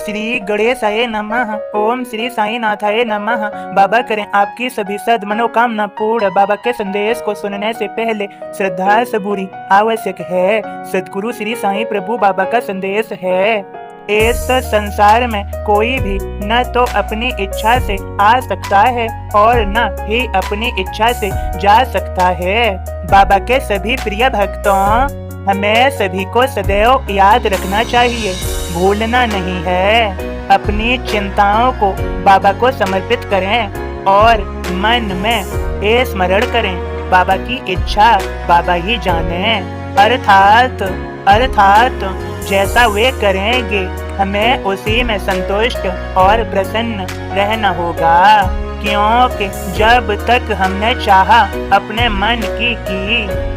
श्री गणेशाय नमः। ओम श्री साईनाथाय नमः। बाबा करें आपकी सभी सद मनोकामना पूर्ण। बाबा के संदेश को सुनने से पहले श्रद्धा सबूरी आवश्यक है। सदगुरु श्री साईं प्रभु बाबा का संदेश है, इस संसार में कोई भी न तो अपनी इच्छा से आ सकता है और न ही अपनी इच्छा से जा सकता है। बाबा के सभी प्रिय भक्तों, हमें सभी को सदैव याद रखना चाहिए, भूलना नहीं है। अपनी चिंताओं को बाबा को समर्पित करें और मन में ये स्मरण करें, बाबा की इच्छा बाबा ही जाने। अर्थात जैसा वे करेंगे हमें उसी में संतुष्ट और प्रसन्न रहना होगा, क्योंकि जब तक हमने चाहा अपने मन की,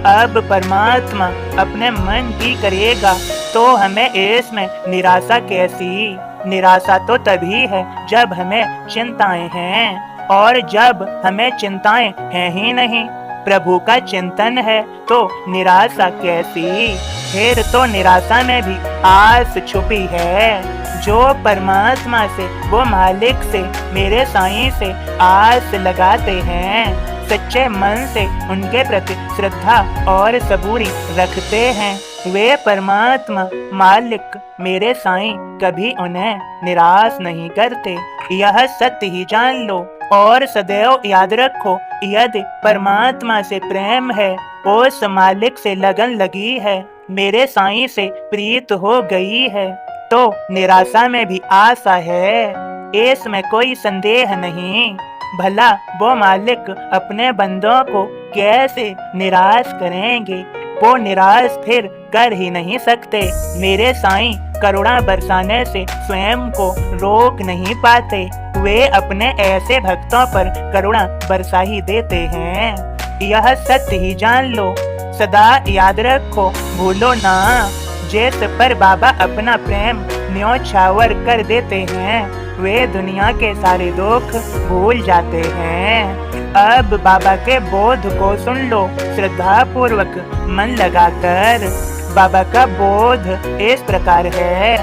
अब परमात्मा अपने मन की करेगा, तो हमें इसमें निराशा कैसी। निराशा तो तभी है जब हमें चिंताएं हैं, और जब हमें चिंताएं हैं ही नहीं, प्रभु का चिंतन है, तो निराशा कैसी। फिर तो निराशा में भी आस छुपी है। जो परमात्मा से, वो मालिक से, मेरे साईं से आस लगाते हैं, सच्चे मन से उनके प्रति श्रद्धा और सबूरी रखते हैं, वे परमात्मा मालिक मेरे साईं कभी उन्हें निराश नहीं करते। यह सत्य ही जान लो और सदैव याद रखो, यदि परमात्मा से प्रेम है, उस मालिक से लगन लगी है, मेरे साईं से प्रीत हो गई है, तो निराशा में भी आशा है, इसमें कोई संदेह नहीं। भला वो मालिक अपने बंदों को कैसे निराश करेंगे, वो निराश फिर कर ही नहीं सकते। मेरे साईं करुणा बरसाने से स्वयं को रोक नहीं पाते, वे अपने ऐसे भक्तों पर करुणा बरसा ही देते हैं। यह सत्य ही जान लो, सदा याद रखो, भूलो ना। जिस पर बाबा अपना प्रेम न्योछावर कर देते हैं, वे दुनिया के सारे दुख भूल जाते हैं। अब बाबा के बोध को सुन लो श्रद्धा पूर्वक मन लगाकर। बाबा का बोध इस प्रकार है,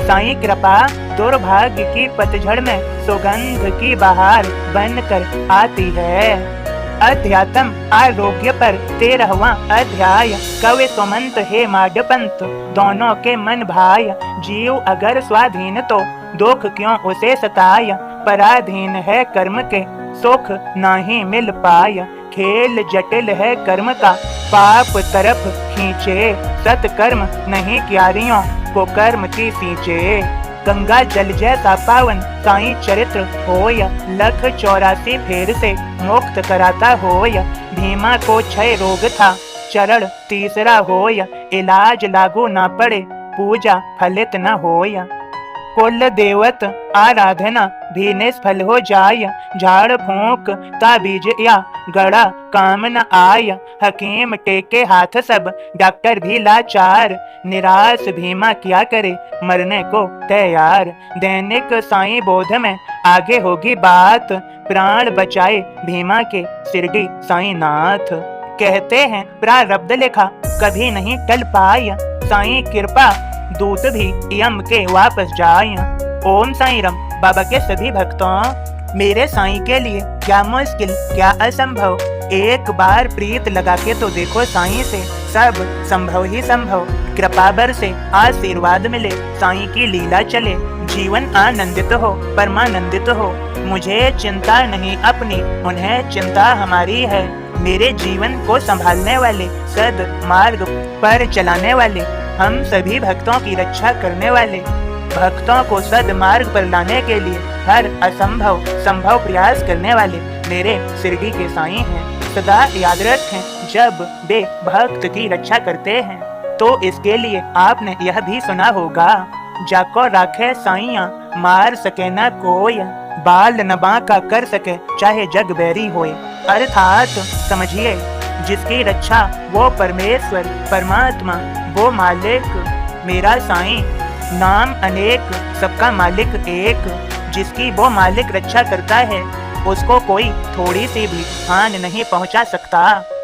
साईं कृपा दुर्भाग्य की पतझड़ में सुगंध की बहार बनकर आती है। अध्यात्म आरोग्य पर 13वां अध्याय। कवि सुमंत हे माडपंत, दोनों के मन भाय, जीव अगर स्वाधीन तो दुख क्यों उसे सताय। पराधीन है कर्म के सुख नहीं मिल पाय, खेल जटिल है कर्म का पाप तरफ खींचे। सत्कर्म नहीं क्यारियों को कर्म की सींचे। गंगा जल जैसा पावन साईं चरित्र होय, लख 84 फेर से मुक्त कराता होय। भीमा को क्षय रोग था, चरण तीसरा होय, इलाज लागू ना पड़े, पूजा फलित न होय। कुल देवत आराधना भी निष्फल हो जाय, झाड़ फूंक ताबीज या गड़ा काम न आय। हकीम टेके हाथ सब, डॉक्टर भी लाचार, निराश भीमा क्या करे, मरने को तैयार। दैनिक साईं बोध में आगे होगी बात, प्राण बचाए भीमा के शिरडी साईं नाथ। कहते हैं प्रारब्ध लिखा कभी नहीं टल पाय, साईं कृपा दूत भी यम के वापस जाए। ओम साईं राम। बाबा के सभी भक्तों, मेरे साईं के लिए क्या मुश्किल क्या असंभव, एक बार प्रीत लगा के तो देखो साईं से, सब संभव ही संभव। कृपा बरसे आशीर्वाद मिले, साईं की लीला चले, जीवन आनंदित हो परमानंदित हो। मुझे चिंता नहीं अपनी, उन्हें चिंता हमारी है। मेरे जीवन को संभालने वाले, सद मार्ग पर चलाने वाले, हम सभी भक्तों की रक्षा करने वाले, भक्तों को सदमार्ग पर लाने के लिए हर असंभव संभव प्रयास करने वाले मेरे शिरडी के साईं हैं। सदा याद रखें, जब वे भक्त की रक्षा करते हैं तो इसके लिए आपने यह भी सुना होगा, जाको राखे साईया मार सके न कोई, बाल न बांका कर सके चाहे जग बैरी होए। अर्थात समझिए, जिसकी रक्षा वो परमेश्वर परमात्मा, वो मालिक मेरा साईं, नाम अनेक सबका मालिक एक, जिसकी वो मालिक रक्षा करता है, उसको कोई थोड़ी सी भी हानि नहीं पहुंचा सकता।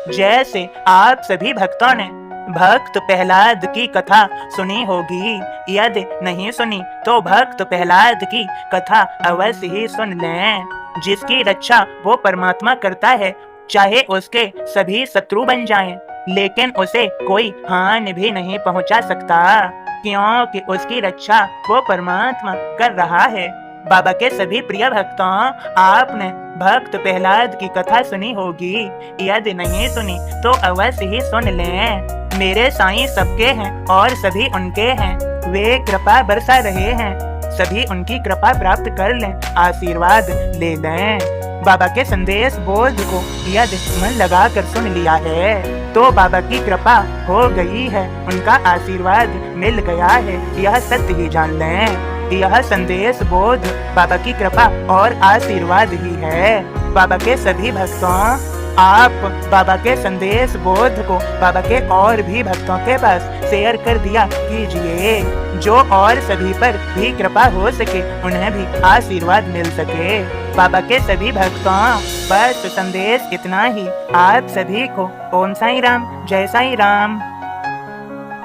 जैसे आप सभी भक्तों ने भक्त प्रहलाद की कथा सुनी होगी, यदि नहीं सुनी तो भक्त प्रहलाद की कथा अवश्य ही सुन लें। जिसकी रक्षा वो परमात्मा करता है, चाहे उसके सभी शत्रु बन जाएं, लेकिन उसे कोई हानि भी नहीं पहुंचा सकता, क्योंकि उसकी रक्षा वो परमात्मा कर रहा है। बाबा के सभी प्रिय भक्तों, आपने भक्त प्रहलाद की कथा सुनी होगी, यदि नहीं सुनी तो अवश्य ही सुन लें। मेरे साईं सबके हैं और सभी उनके हैं, वे कृपा बरसा रहे हैं, सभी उनकी कृपा प्राप्त कर लें, आशीर्वाद ले लें। बाबा के संदेश बोध को यदि मन लगा कर सुन लिया है तो बाबा की कृपा हो गई है, उनका आशीर्वाद मिल गया है, यह सत्य ही जान लें। यह संदेश बोध बाबा की कृपा और आशीर्वाद ही है। बाबा के सभी भक्तों, आप बाबा के संदेश बोध को बाबा के और भी भक्तों के पास शेयर कर दिया कीजिए, जो और सभी पर भी कृपा हो सके, उन्हें भी आशीर्वाद मिल सके। बाबा के सभी भक्तों, बस संदेश इतना ही। आप सभी को ओम साईं राम, जय साईं राम।